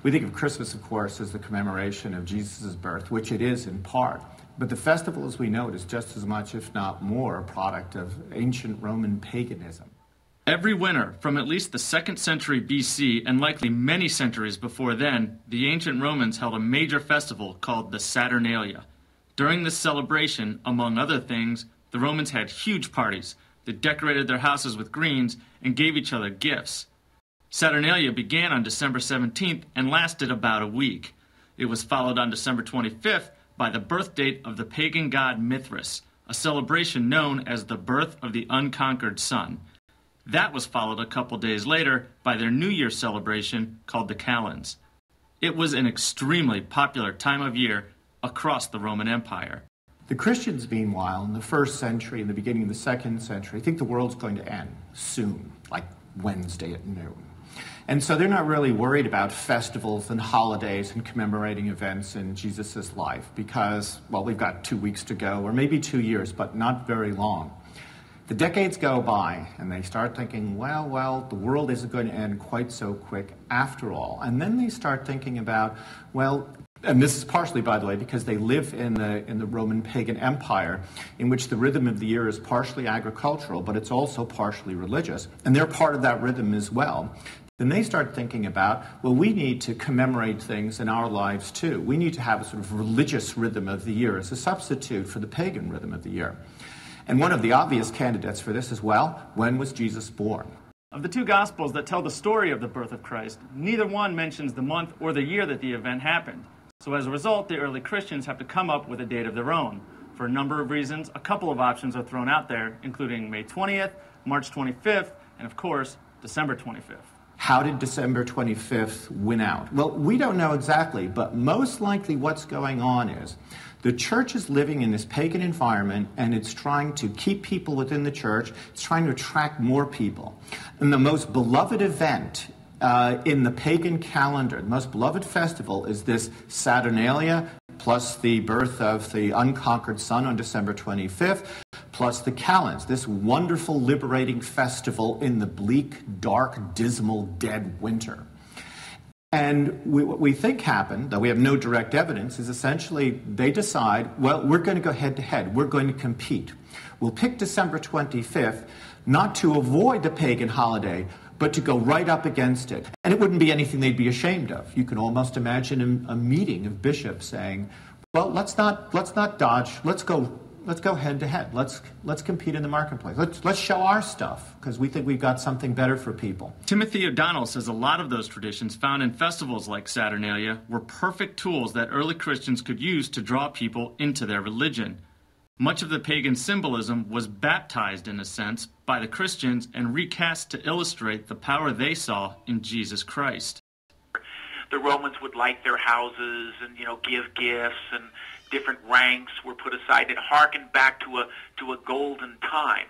We think of Christmas, of course, as the commemoration of Jesus' birth, which it is in part. But the festival, as we know it, is just as much, if not more, a product of ancient Roman paganism. Every winter, from at least the 2nd century BC and likely many centuries before then, the ancient Romans held a major festival called the Saturnalia. During this celebration, among other things, the Romans had huge parties. They decorated their houses with greens and gave each other gifts. Saturnalia began on December 17th and lasted about a week. It was followed on December 25th by the birth date of the pagan god Mithras, a celebration known as the birth of the unconquered sun. That was followed a couple days later by their New Year celebration called the Calends. It was an extremely popular time of year across the Roman Empire. The Christians, meanwhile, in the 1st century and the beginning of the 2nd century, think the world's going to end soon, like Wednesday at noon. And so they're not really worried about festivals and holidays and commemorating events in Jesus' life because, well, we've got 2 weeks to go, or maybe 2 years, but not very long. The decades go by, and they start thinking, well, the world isn't going to end quite so quick after all. And then they start thinking about, well, and this is partially, by the way, because they live in the Roman pagan empire, in which the rhythm of the year is partially agricultural, but it's also partially religious, and they're part of that rhythm as well. Then they start thinking about, well, we need to commemorate things in our lives too. We need to have a sort of religious rhythm of the year as a substitute for the pagan rhythm of the year. And one of the obvious candidates for this is, well, when was Jesus born? Of the 2 Gospels that tell the story of the birth of Christ, neither one mentions the month or the year that the event happened. So as a result, the early Christians have to come up with a date of their own. For a number of reasons, a couple of options are thrown out there, including May 20th, March 25th, and of course, December 25th. How did December 25th win out? Well, we don't know exactly, but most likely what's going on is the church is living in this pagan environment, and it's trying to keep people within the church. It's trying to attract more people. And the most beloved event in the pagan calendar, the most beloved festival, is this Saturnalia, plus the birth of the unconquered sun on December 25th, plus the Calends, this wonderful liberating festival in the bleak, dark, dismal, dead winter. And what we think happened, though we have no direct evidence, is essentially they decide, well, we're going to go head-to-head. We're going to compete. We'll pick December 25th, not to avoid the pagan holiday, but to go right up against it. And it wouldn't be anything they'd be ashamed of. You can almost imagine a meeting of bishops saying, well, let's not dodge. Let's go head to head. Let's compete in the marketplace. Let's show our stuff because we think we've got something better for people. Timothy O'Donnell says a lot of those traditions found in festivals like Saturnalia were perfect tools that early Christians could use to draw people into their religion. Much of the pagan symbolism was baptized, in a sense, by the Christians and recast to illustrate the power they saw in Jesus Christ. The Romans would light their houses and, give gifts, and different ranks were put aside. It harkened back to a golden time.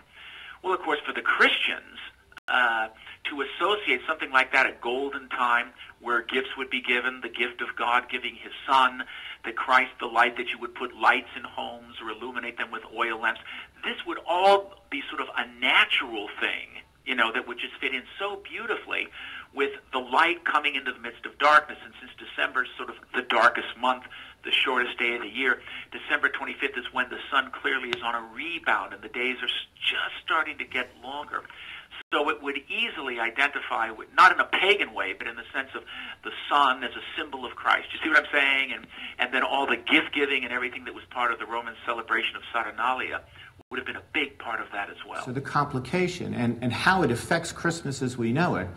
Well, of course, for the Christians, to associate something like that, a golden time where gifts would be given, the gift of God giving his Son, the Christ, the light, that you would put lights in homes or illuminate them with oil lamps, this would all be sort of a natural thing, that would just fit in so beautifully with the light coming into the midst of darkness. And since December is sort of the darkest month, the shortest day of the year, December 25th is when the sun clearly is on a rebound and the days are just starting to get longer. So it would easily identify, not in a pagan way, but in the sense of the sun as a symbol of Christ. You see what I'm saying? And then all the gift-giving and everything that was part of the Roman celebration of Saturnalia would have been a big part of that as well. So the complication and how it affects Christmas as we know it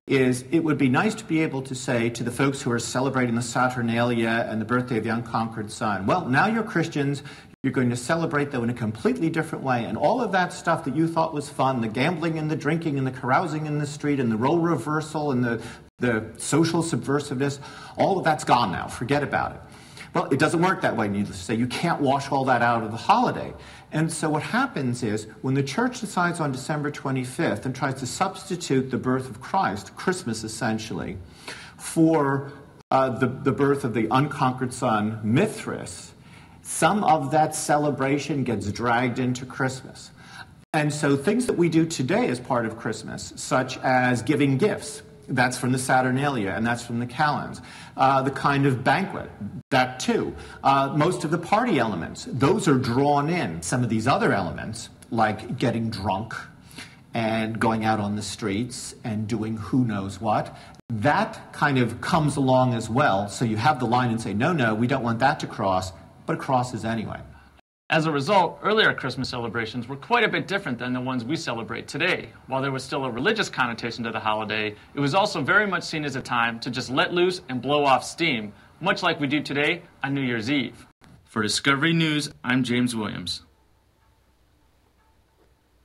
is it would be nice to be able to say to the folks who are celebrating the Saturnalia and the birthday of the unconquered sun, well, now you're Christians, you're going to celebrate them in a completely different way. And all of that stuff that you thought was fun, the gambling and the drinking and the carousing in the street and the role reversal and the social subversiveness, all of that's gone now. Forget about it. Well, it doesn't work that way, needless to say. You can't wash all that out of the holiday. And so what happens is when the church decides on December 25th and tries to substitute the birth of Christ, Christmas essentially, for the birth of the unconquered sun, Mithras, some of that celebration gets dragged into Christmas. And so things that we do today as part of Christmas, such as giving gifts, That's from the Saturnalia, and that's from the calends. The kind of banquet, that too. Most of the party elements, those are drawn in. Some of these other elements, like getting drunk and going out on the streets and doing who knows what, that kind of comes along as well. So you have the line and say, no, no, we don't want that to cross, but it crosses anyway. As a result, earlier Christmas celebrations were quite a bit different than the ones we celebrate today. While there was still a religious connotation to the holiday, it was also very much seen as a time to just let loose and blow off steam, much like we do today on New Year's Eve. For Discovery News, I'm James Williams.